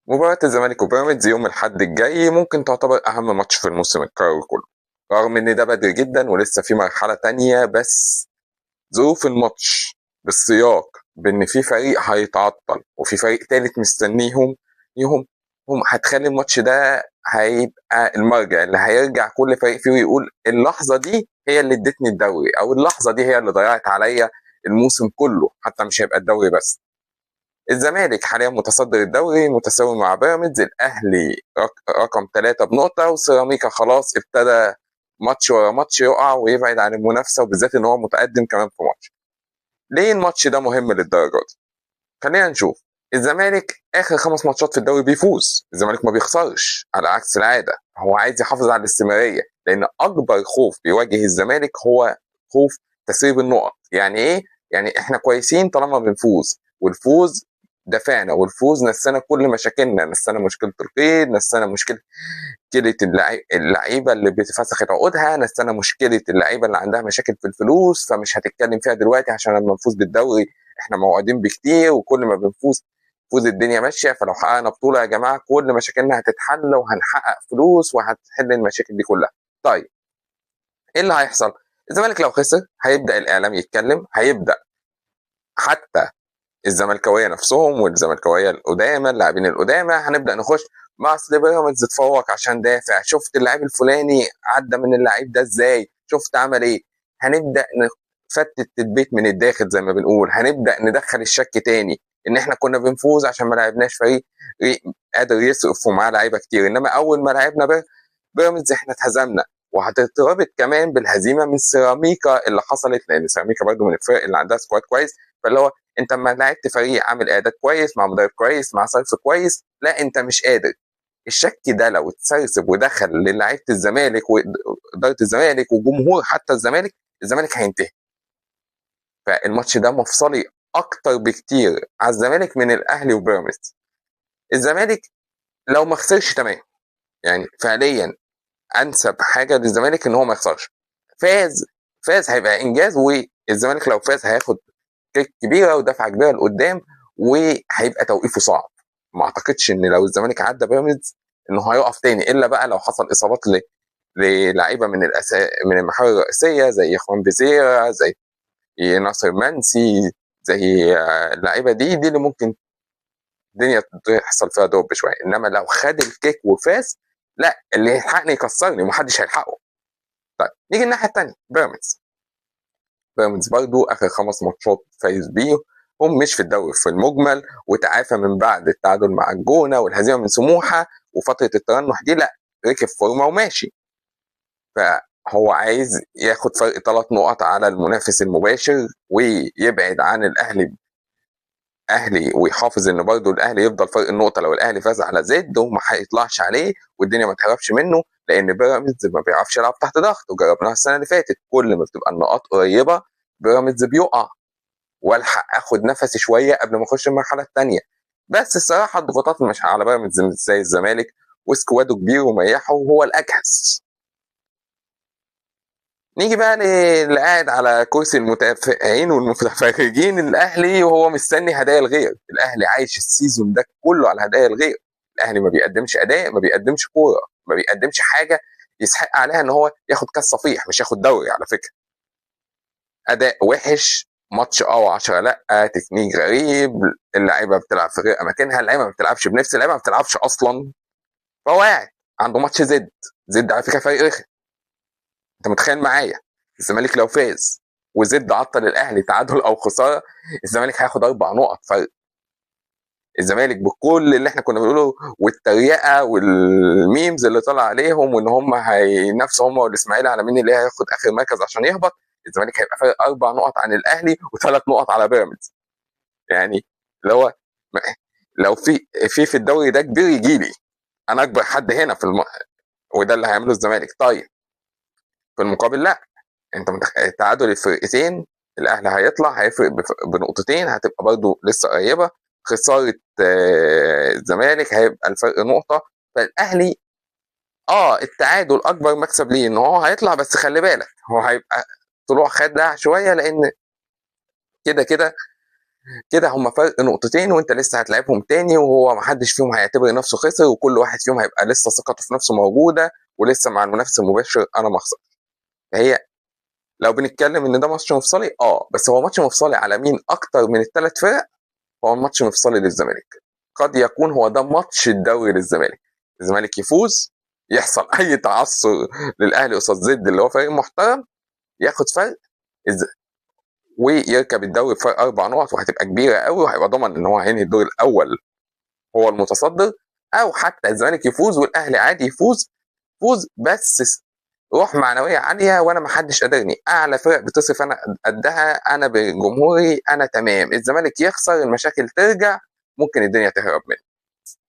مباراة الزمالك وبيراميدز يوم الأحد الجاي ممكن تعتبر أهم ماتش في الموسم الكروي كله، رغم إن ده بدري جدا ولسه في مرحلة تانية. بس ظروف الماتش بالسياق بإن في فريق هيتعطل وفي فريق تالت مستنيهم يهم هم هتخلي الماتش ده هيبقى المرجع اللي هيرجع كل فريق فيه ويقول اللحظة دي هي اللي ادتني الدوري، أو اللحظة دي هي اللي ضيعت عليا الموسم كله، حتى مش هيبقى الدوري بس. الزمالك حاليا متصدر الدوري متساوي مع بيراميدز، الاهلي رقم 3 بنقطه، وسيراميكا خلاص ابتدى ماتش ورا ماتش يقع ويبعد عن المنافسه، وبالذات ان هو متقدم كمان في ماتش. ليه الماتش ده مهم للدرجه دي؟ خلينا نشوف. الزمالك اخر 5 ماتشات في الدوري بيفوز، الزمالك ما بيخسرش على عكس العاده، هو عايز يحافظ على الاستمراريه، لان اكبر خوف بيواجه الزمالك هو خوف تسريب النقط. يعني ايه؟ يعني احنا كويسين طالما بنفوز، والفوز دفعنا، والفوز نسانا كل مشاكلنا، نسانا مشكله القيد، نسانا مشكله اللعيبه اللي بتفسخت عقودها، نسانا مشكله اللعيبه اللي عندها مشاكل في الفلوس، فمش هتتكلم فيها دلوقتي عشان لما نفوز بالدوري احنا موعودين بكتير، وكل ما بنفوز فوز الدنيا ماشيه، فلو حققنا بطوله يا جماعه كل مشاكلنا هتتحل وهنحقق فلوس وهتحل المشاكل دي كلها. طيب ايه اللي هيحصل؟ الزمالك لو خسر هيبدا الاعلام يتكلم، هيبدا حتى الزملكاويه نفسهم والزملكاويه القدامى اللاعبين القدامى هنبدا نخش مع اصل بيراميدز اتفوق عشان دافع، شفت اللاعب الفلاني عدى من اللعيب ده ازاي، شفت عمل ايه. هنبدا نفتت البيت من الداخل زي ما بنقول، هنبدا ندخل الشك تاني ان احنا كنا بنفوز عشان ما لعبناش فريق قادر يصرف ومعاه لعيبه كتير، انما اول ما لعبنا بيراميدز احنا اتهزمنا. وهتتربط كمان بالهزيمه من سيراميكا اللي حصلت، لان سيراميكا برضه من الفرق اللي عندها سكواد كويس، فاللي هو انت لما لعبت فريق عامل اعداد كويس مع مدرب كويس مع صرف كويس، لا انت مش قادر. الشك ده لو اتسرسب ودخل للعيبه الزمالك واداره الزمالك وجمهور حتى الزمالك، الزمالك هينتهي. فالماتش ده مفصلي اكتر بكتير على الزمالك من الاهلي وبيراميدز. الزمالك لو ما خسرش تمام، يعني فعليا انسب حاجه للزمالك ان هو ما يخسرش. فاز، فاز هيبقى انجاز، والزمالك لو فاز هياخد كبيره ودفعه كبيره لقدام، وهيبقى توقيفه صعب. ما اعتقدش ان لو الزمالك عدى بيراميدز انه هيقف تاني، الا بقى لو حصل اصابات للعيبه من المحاور الرئيسيه زي اخوان بزيرة، زي ناصر منسي، زي اللعيبه دي اللي ممكن الدنيا تحصل فيها دوب شويه. انما لو خد الكيك وفاز، لا اللي يلحقني يكسرني ومحدش هيلحقه. طيب نيجي الناحيه الثانيه، بيراميدز. بيراميدز برضو اخر 5 ماتشات فايز بيه، هم مش في الدوري في المجمل، وتعافى من بعد التعادل مع الجونه والهزيمه من سموحه وفتره الترنح دي، لا ركب فورمه وماشي. فهو عايز ياخد فرق 3 نقط على المنافس المباشر ويبعد عن الاهلي ويحافظ ان برضه الاهلي يفضل فرق النقطه لو الاهلي فاز على زد وما هيطلعش عليه والدنيا ما تهربش منه، لان بيراميدز ما بيعرفش يلعب تحت ضغط، وجربناها السنه اللي فاتت كل ما بتبقى النقاط قريبه بيراميدز بيقع، والحق اخد نفسي شويه قبل ما اخش المرحله الثانيه. بس الصراحه الضغوطات مش على بيراميدز زي الزمالك، وسكواده كبير ومريحه وهو الاجهز. نيجي بقى اللي قاعد على كرسي المتفائلين والمتفرجين، الاهلي، وهو مستني هدايا الغير. الاهلي عايش السيزون ده كله على هدايا الغير. الاهلي ما بيقدمش اداء، ما بيقدمش كوره، ما بيقدمش حاجه يستحق عليها ان هو ياخد كاس صفيح، مش ياخد دوري على فكره. اداء وحش، ماتش و10 لا، تكنيك غريب، اللعيبه بتلعب في غير اماكنها، اللعيبه ما بتلعبش بنفس، اللعيبه ما بتلعبش اصلا. فهو قاعد عنده ماتش زد على فكره فريق رخم. انت متخيل معايا الزمالك لو فاز وزد عطل الاهلي تعادل او خساره، الزمالك هياخد 4 نقط فرق. الزمالك بكل اللي احنا كنا بنقوله والتريقه والميمز اللي طلع عليهم وان هم هينافسوا هم والاسماعيلي على مين اللي هياخد اخر مركز عشان يهبط، الزمالك هيبقى فرق 4 نقط عن الاهلي و3 نقط على بيراميدز. يعني اللي هو لو في الدوري ده كبير يجي لي انا اكبر حد هنا وده اللي هيعمله الزمالك. طيب في المقابل لا، انت تعادل الفرقتين، الاهلي هيطلع هيفرق بنقطتين، هتبقى برضو لسه قريبه. خساره الزمالك هيبقى الفرق نقطه. فالاهلي التعادل اكبر مكسب ليه ان هو هيطلع، بس خلي بالك هو هيبقى طلوع خداع شويه، لان كده كده كده هم فرق نقطتين، وانت لسه هتلعبهم تاني، وهو محدش فيهم هيعتبر نفسه خسر، وكل واحد فيهم هيبقى لسه ثقته في نفسه موجوده، ولسه مع المنافس المباشر انا ما اخسر. فهي لو بنتكلم ان ده ماتش مفصلي، بس هو ماتش مفصلي على مين اكتر من الثلاث فرق؟ هو ماتش مفصلي للزمالك. قد يكون هو ده ماتش الدوري للزمالك. الزمالك يفوز، يحصل اي تعثر للاهلي قصاد زد اللي هو فريق محترم، ياخد فرق ويركب الدوري بفرق 4 نقط، وهتبقى كبيره قوي، وهيبقى ضمن ان هو هينهي الدور الاول هو المتصدر. او حتى الزمالك يفوز والاهلي عادي فوز بس روح معنويه عاليه، وانا ما حدش قادرني، اعلى فرق بتصرف انا قدها، انا بجمهوري انا تمام. الزمالك يخسر، المشاكل ترجع، ممكن الدنيا تهرب منه.